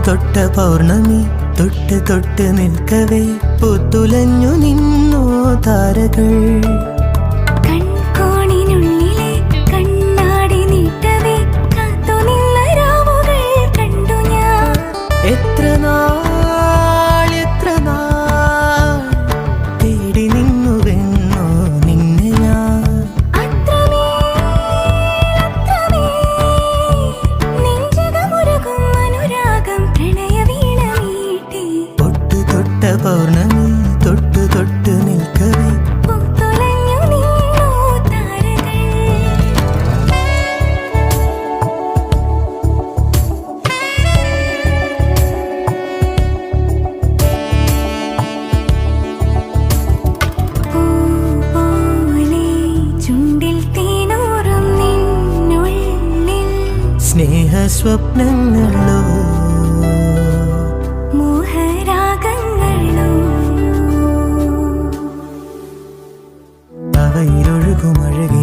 തൊട്ട പൗർണമി തൊട്ട് തൊട്ട് നിൽക്കവേ പുത്തുലഞ്ഞു നിന്നോ താരകൾ. കൺകോണിനുള്ളിലെ കണ്ണാടി നീട്ടവേ കാത്തുനിന്ന രാവുകൾ കണ്ടു ഞാൻ. എത്ര നാൾ തേടി നിന്നുവെന്നോ നിന്നെ ഞാൻ. നെഞ്ചകമുരുകും അനുരാഗം പ്രണയവീണ മീട്ടി. തൊട്ട് തൊട്ട പൗർണമി തൊട്ട് തൊട്ട് നിൽക്കവേ പൂത്തുലഞ്ഞു നിന്നോ താരകൾ. പൂപോലെ ചുണ്ടിൽ തേനൂറും നിന്നുള്ളിൽ സ്നേഹ സ്വപ്നങ്ങളോ മോഹരാഗങ്ങളോ. അവയിലൊഴുകുമഴകി